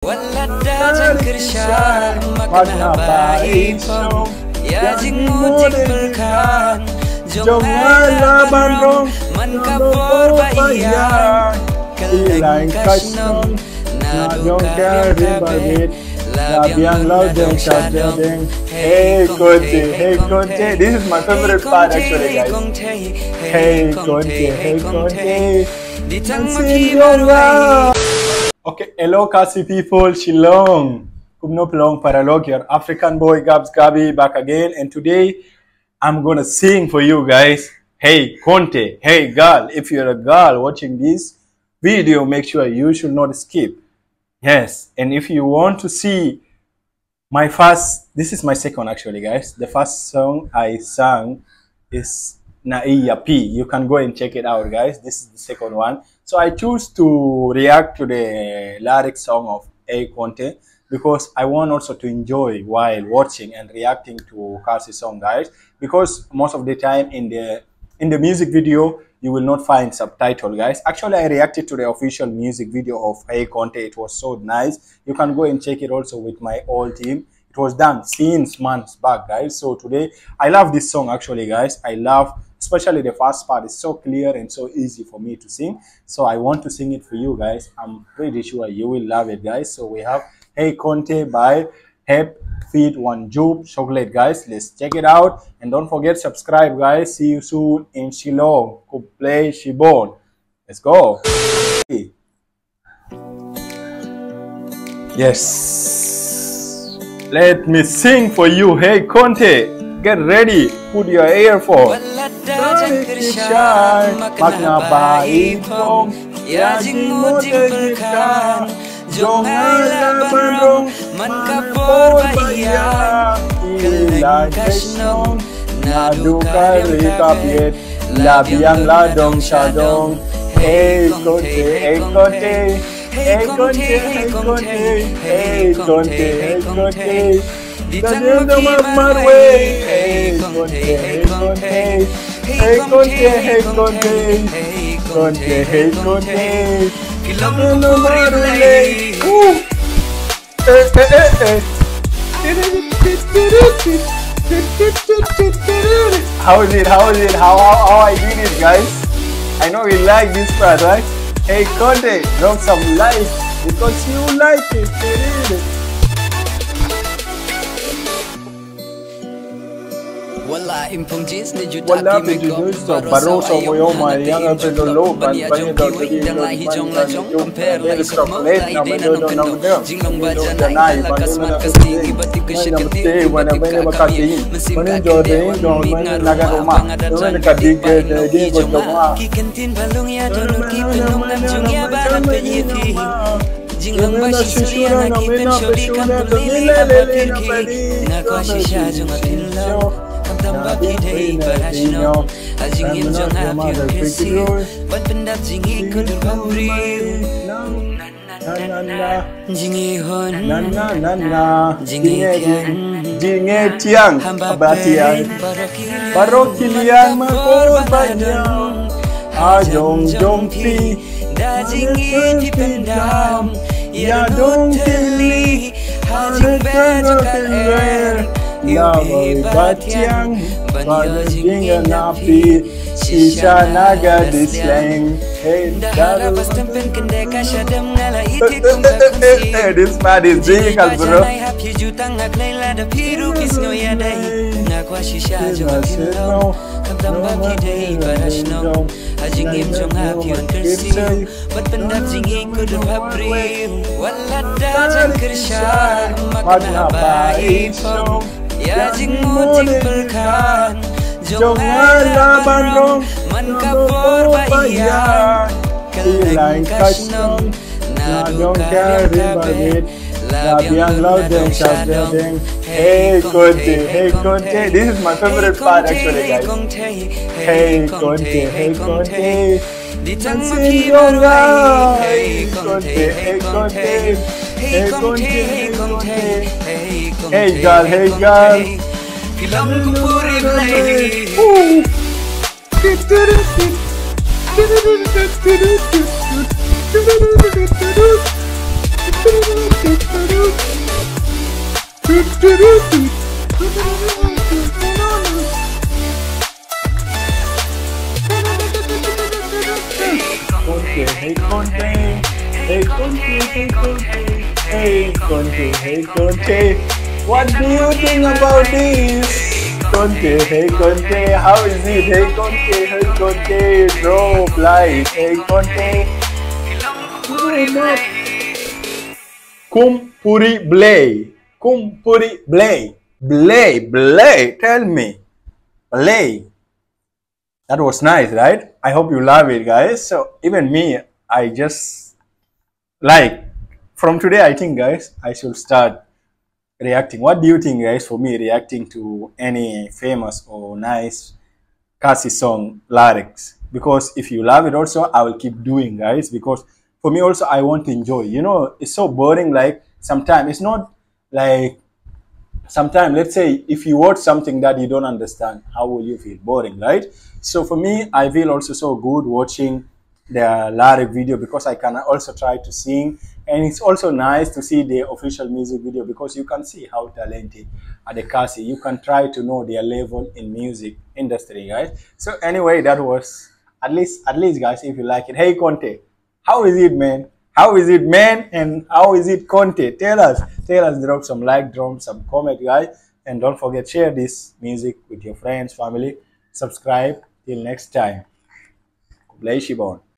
Walada jangkersha makna baik song ya jingmu jingperkan jongala bandong man kapor baya kelang kasnong na dongkar ribabit labiang laudeng shadeng. Hey Kongthei, this is my favorite part actually, guys. Hey Kongthei, okay, hello Khasi people, Shillong. Kumno plong paralog, your African boy Gabs Gabi back again, and today I'm gonna sing for you guys. Hey Kongthei, hey girl, if you're a girl watching this video, make sure you should not skip. Yes, and if you want to see my first, this is my second actually, guys. The first song I sang is Naiya P. You can go and check it out, guys. This is the second one. So I choose to react to the lyric song of Hey Kongthei because I want also to enjoy while watching and reacting to Khasi song, guys. Because most of the time in the music video, you will not find subtitle, guys. Actually, I reacted to the official music video of Hey Kongthei. It was so nice. You can go and check it also with my whole team. It was done since months back, guys. So today, I love this song actually, guys. I love, especially the first part. It's so clear and so easy for me to sing. So I want to sing it for you guys. I'm pretty sure you will love it, guys. So we have Hey Kongthei by Hepp feat Wanjop Sohkhlet, guys. Let's check it out, and don't forget subscribe, guys. See you soon in Shillong. Go play Shibon. Let's go. Yes, let me sing for you. Hey Kongthei, get ready. Put your earphone. Makna baik song ya jingmu jingperkan jongala bandong man kapor baya kelang kasnong na dukar ribabit labiang ladong shadong. Hey Kongthei, hey Kongthei, hey Kongthei, hey Kongthei, hey Kongthei, hey Kongthei, hey Kongthei, hey Kongthei, hey Kongthei, hey Kongthei, hey Kongthei, hey Kongthei. How is it? How I did it, guys? I know you like this part, right? Hey Kongthei, drop some likes because you like it. Wala impungis ni juta pimeko baro so moyo mayang at lolo ban banyo daw tadi hijong la jong compare like chocolate na mendo no jinglong baja na kasmat kasting ibati kushakati wana bene makati manin jode don naga roma don kadig de ko toma kikentin balong ya don ki penong nam jungya barat penyiti jinglong baja suria na kipen shori kam lili abakirki na ko shisha jong atinlo tambaki day barashno ajingim jong happy kesi wat pendap jingi kudur pabri jingi hon jingi tiang abatian barokilian makor banyak ajong jongpi da jingi dipendam ya dong kili hajing bejo kaler Yaboy batyang Banyo napi Shisha naga disleng. Hey, this man is jingle, bro. Ya jingmu jingperkan jongala bandong man kapor baya kelang kasnong na dongkar ribabit labiang laudeng shadeng. Hey Kongthei, this is my favorite part actually, guys. Hey Kongthei, hey Kongthei, hey Kongthei, hey Kongthei, hey Kongthei, hey Kongthei, hey girl, hey girl. Filmku puri play. Kongthei, hey Kongthei, hey Kongthei, hey Kongthei, hey Kongthei, hey Kongthei. What do you think about this? Kongthei, hey Kongthei, how is it? Hey Kongthei, hey Kongthei, drop like, hey Kongthei. Kumpuri Blay, Kumpuri Blay, Blay, tell me, Blay. That was nice, right? I hope you love it, guys. So even me, I just like from today. I think, guys, I should start reacting. What do you think, guys? For me, reacting to any famous or nice Khasi song lyrics. Because if you love it, also I will keep doing, guys. Because for me, also I want to enjoy. You know, it's so boring. Like sometimes it's not like sometimes let's say if you watch something that you don't understand, how will you feel? Boring, right? So for me, I feel also so good watching the lyric video because I can also try to sing, and it's also nice to see the official music video because you can see how talented are the Khasi. You can try to know their level in music industry, guys. So anyway, that was at least guys, if you like it. Hey Conte, how is it, man? How is it, man? And how is it, Conte? Tell us. Tell us, drop some like, drop some comment, guys. And don't forget, share this music with your friends, family. Subscribe. Till next time. Bless you,